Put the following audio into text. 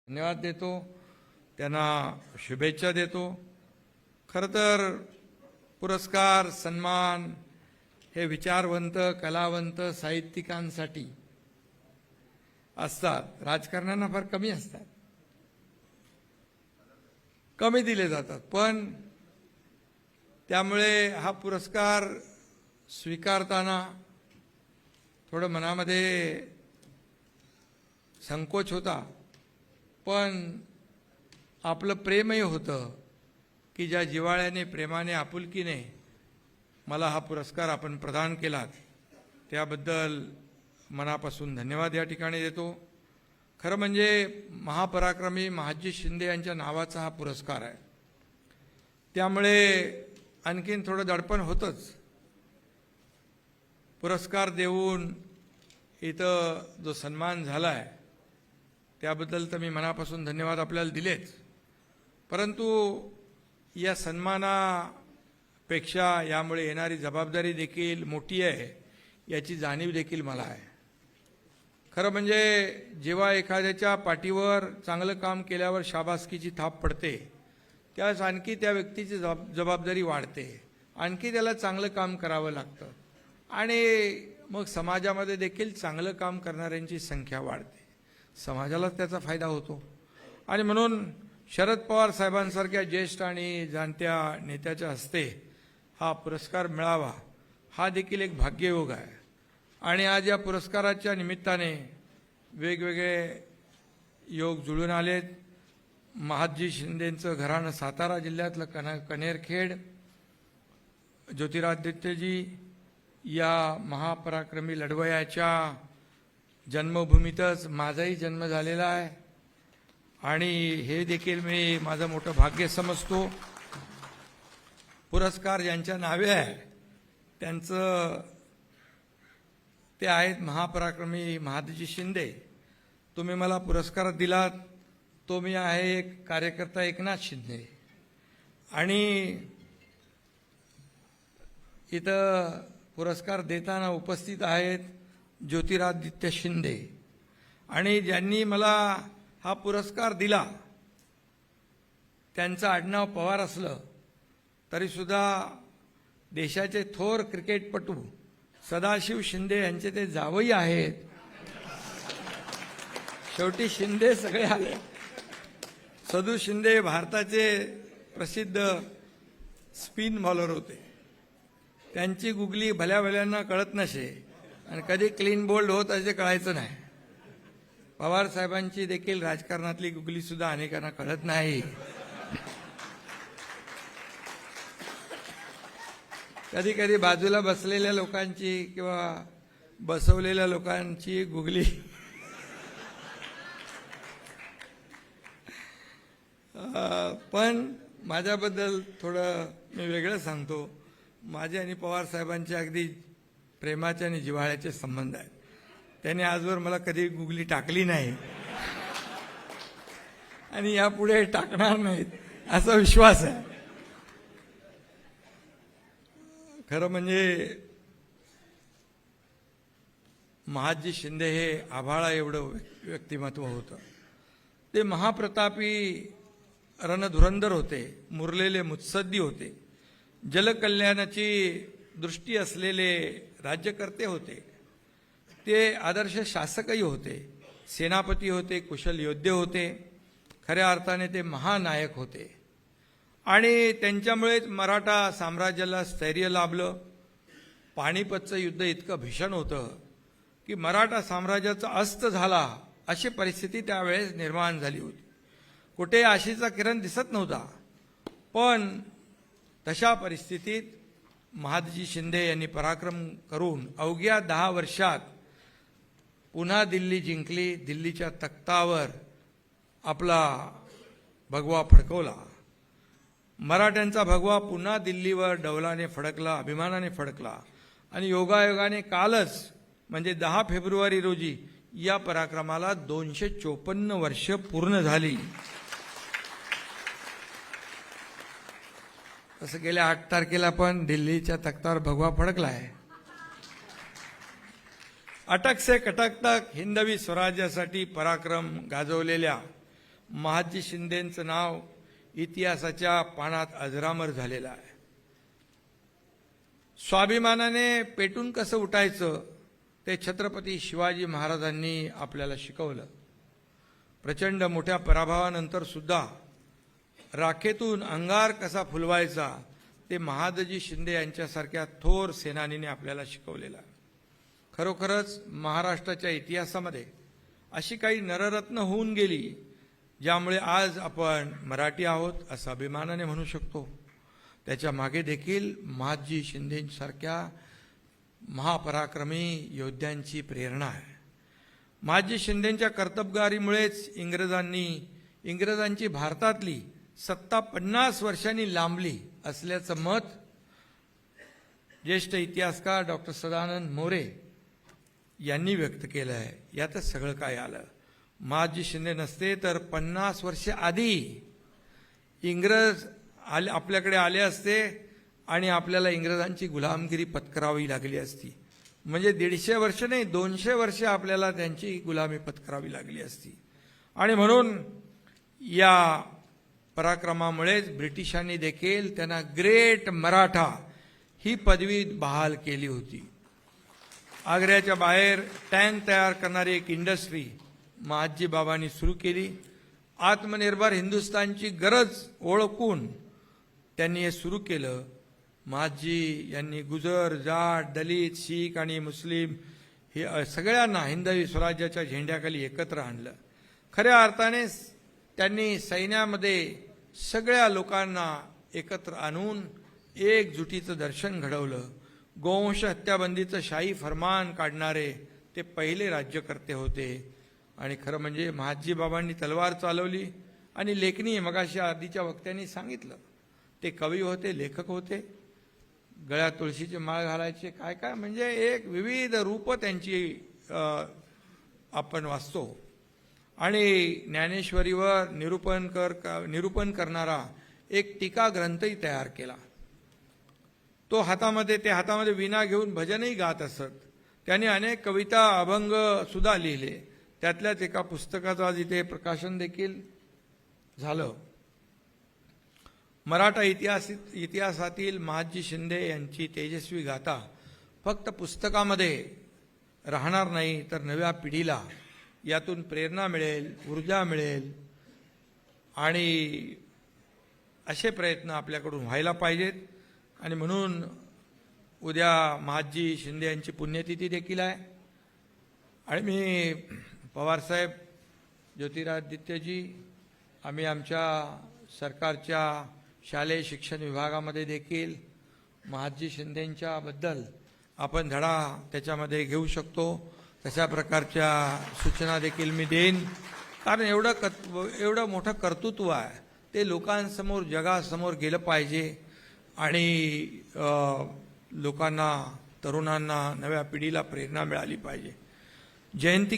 धन्यवाद देतो, त्यांना शुभेच्छा देतो। खरं तर पुरस्कार सन्मान हे विचारवंत, कलावंत, साहित्यिकांसाठी असतात, राजकारण्यांना फार कमी असतात, कमी दिले जातात। पण त्यामुळे हा पुरस्कार स्वीकारताना थोडं मनामध्ये संकोच होता, पण आपलं प्रेमही होतं की ज्या जिव्हाळ्याने, प्रेमाने, आपुलकीने मला हा पुरस्कार आपण प्रदान केलात त्याबद्दल मनापासून धन्यवाद या ठिकाणी देतो। खरं म्हणजे महापराक्रमी महादजी शिंदे यांच्या नावाचा हा पुरस्कार आहे, त्यामुळे आणखीन थोडं दडपण होतंच। पुरस्कार देऊन इथं जो सन्मान झाला आहे त्याबद्दल तर मी मनापासून धन्यवाद आपल्याला दिलेच, परंतु या सन्मानापेक्षा यामुळे येणारी जबाबदारी देखील मोठी आहे याची जाणीव देखील मला आहे। खरं म्हणजे जेव्हा एखाद्याच्या पाठीवर चांगलं काम केल्यावर शाबासकीची थाप पडते, त्यावेळेस आणखी त्या व्यक्तीची जबाबदारी वाढते, आणखी त्याला चांगलं काम करावं लागतं आणि मग समाजामध्ये देखील चांगलं काम करणाऱ्यांची संख्या वाढते, समाजालाच त्याचा फायदा होतो। आणि म्हणून शरद पवार साहेबांसारख्या ज्येष्ठ आणि जाणत्या नेत्याच्या हस्ते हा पुरस्कार मिळावा हा देखील एक भाग्ययोग आहे। आणि आज या पुरस्काराच्या निमित्ताने वेगवेगळे योग जुळून आलेत। महादजी शिंदेंचं घराणं सातारा जिल्ह्यातलं कनेरखेड, ज्योतिरादित्यजी या महापराक्रमी लढवय्याच्या जन्मभूमीतच माझाही जन्म झालेला आहे आणि हे देखील मी माझं मोठं भाग्य समजतो। पुरस्कार ज्यांच्या नावे आहे त्यांचं ते आहेत महापराक्रमी महादजी शिंदे। तुम्ही मला पुरस्कार दिलात तो मी आहे एक कार्यकर्ता एकनाथ शिंदे, आणि इथं पुरस्कार देताना उपस्थित आहेत ज्योतिरादित्य शिंदे, आणि ज्यांनी मला हा पुरस्कार दिला त्यांचं आडनाव पवार असलं तरीसुद्धा देशाचे थोर क्रिकेटपटू सदाशिव शिंदे यांचे ते जावई आहेत। शेवटी शिंदे सगळे आले। सदू शिंदे भारताचे प्रसिद्ध स्पिन बॉलर होते, त्यांची गुगली भल्या भल्यांना कळत नसे आणि कधी क्लीन बोल्ड होत असे कळायचं नाही। पवार साहेबांची देखील राजकारणातली गुगली सुद्धा अनेकांना कळत नाही। कधी कधी बाजूला बसलेल्या लोकांची किंवा बसवलेल्या लोकांची गुगली पण माझ्याबद्दल थोडं मी वेगळं सांगतो। माझे आणि पवार साहेबांचे अगदी प्रेमाचे आणि जिव्हाळ्याचे संबंध आहेत। त्यांनी आजवर मला कधी गुगली टाकली नाही आणि यापुढे टाकणार नाहीत असा विश्वास आहे। खरं म्हणजे महादजी शिंदे हे आभाळा एवढं व्यक्तिमत्व होतं। ते महाप्रतापी रणधुरंधर होते, मुरलेले मुत्सद्दी होते, जलकल्याणाची दृष्टी असलेले राज्यकर्ते होते, ते आदर्श शासकही होते, सेनापती होते, कुशल योद्धे होते, खऱ्या अर्थाने ते महानायक होते। आणि त्यांच्यामुळेच मराठा साम्राज्याला स्थैर्य लाभलं। पानिपतचं युद्ध इतकं भीषण होतं की मराठा साम्राज्याचा अस्त झाला अशी परिस्थिती त्यावेळेस निर्माण झाली होती। कुठे आशेचा किरण दिसत नव्हता, पण तशा परिस्थितीत महादजी शिंदे यांनी पराक्रम करून अवघ्या 10 वर्षात पुन्हा दिल्ली जिंकली, दिल्लीच्या तख्तावर आपला भगवा फडकवला। मराठ्यांचा भगवा पुन्हा दिल्लीवर डौलाने फडकला, अभिमानाने फडकला, आणि योगायोगाने कालच म्हणजे 10 फेब्रुवारी रोजी या पराक्रमाला 254 वर्ष पूर्ण झाली। तसं गेल्या 8 तारखेला पण दिल्लीच्या तख्तावर भगवा फडकला आहे। अटक से कटक तक हिंदवी स्वराज्यासाठी पराक्रम गाजवलेल्या महादजी शिंदेंचं नाव इतिहासाच्या पानात अजरामर झालेलं आहे. स्वाभिमानाने पेटून कसं उठायचं ते छत्रपती शिवाजी महाराजांनी आपल्याला शिकवलं. प्रचंड मोठ्या पराभवानंतर सुद्धा राखेतून अंगार कसा फुलवायचा ते महादजी शिंदे यांच्यासारख्या थोर सेनानीने आपल्याला शिकवलेलं आहे. खरोखरच महाराष्ट्राच्या इतिहासामध्ये अशी काही नररत्न होऊन गेली ज्यामुळे आज आपण मराठी आहोत असं अभिमानाने म्हणू शकतो. त्याच्या मागे देखील महादजी शिंदेसारख्या महापराक्रमी योद्ध्यांची प्रेरणा आहे. महादजी शिंदेंच्या कर्तबगारीमुळेच इंग्रजांची भारतातली सत्ता 50 वर्षांनी लांबली असल्याचं मत ज्येष्ठ इतिहासकार डॉक्टर सदानंद मोरे यांनी व्यक्त केलं आहे. यातच सगळं काय आलं. महादजी शिंदे नसते तर 50 वर्ष आधी इंग्रज आपल्याकडे आले असते आणि आपल्याला इंग्रजांची गुलामगिरी पत्करावी लागली असती. म्हणजे 150 वर्ष नाही 200 वर्ष आपल्याला त्यांची गुलामी पत्करावी लागली असती. आणि म्हणून या पराक्रमामुळेच ब्रिटिशांनी देखील त्यांना ग्रेट मराठा ही पदवी बहाल केली होती. आग्र्याच्या बाहेर टँक तयार करणारी एक इंडस्ट्री महादजी बाबांनी सुरू केली. आत्मनिर्भर हिंदुस्थानची गरज ओळखून त्यांनी हे सुरू केलं. महादजी यांनी गुजर, जाट, दलित, शीख आणि मुस्लिम हे सगळ्यांना हिंदवी स्वराज्याच्या झेंड्याखाली एकत्र आणलं. खऱ्या अर्थाने त्यांनी सैन्यामध्ये सगळ्या लोकांना एकत्र आणून एकजुटीचं दर्शन घडवलं. गोवंश हत्याबंदीचं शाही फरमान काढणारे ते पहिले राज्यकर्ते होते. आणि खरं म्हणजे महादजी बाबांनी तलवार चालवली आणि लेखणी मगाशी आधीच्या वक्त्यांनी सांगितलं. ते कवी होते, लेखक होते, गळ्यात तुळशीची माळ घालायचे, काय काय म्हणजे एक विविध रूप त्यांची आपण वाचतो. आणि ज्ञानेश्वरीवर निरूपण करणारा एक टीका ग्रंथही तयार केला. ते हातामध्ये वीणा घेऊन भजनही गात असत. त्यांनी अनेक कविता, अभंग सुद्धा लिहिले. त्यातल्याच एका पुस्तकाचं आज इथे प्रकाशन देखील झालं. मराठा इतिहासातील महादजी शिंदे यांची तेजस्वी गाथा फक्त पुस्तकामध्ये राहणार नाही तर नव्या पिढीला यातून प्रेरणा मिळेल, ऊर्जा मिळेल. आणि असे प्रयत्न आपल्याकडून व्हायला पाहिजेत. आणि म्हणून उद्या महादजी शिंदे यांची पुण्यतिथी देखील आहे. आणि मी पवारसाहेब, ज्योतिरादित्यजी, आम्ही आमच्या सरकारच्या शालेय शिक्षण विभागामध्ये देखील महादजी शिंदेंच्या बद्दल आपण धडा त्याच्यामध्ये घेऊ शकतो. तशा प्रकारच्या सूचना देखील मी देईन. कारण एवढं मोठं कर्तृत्व आहे ते लोकांसमोर, जगासमोर गेलं पाहिजे. आणि लोकांना, तरुणांना, नव्या पिढीला प्रेरणा मिळाली पाहिजे. जयंती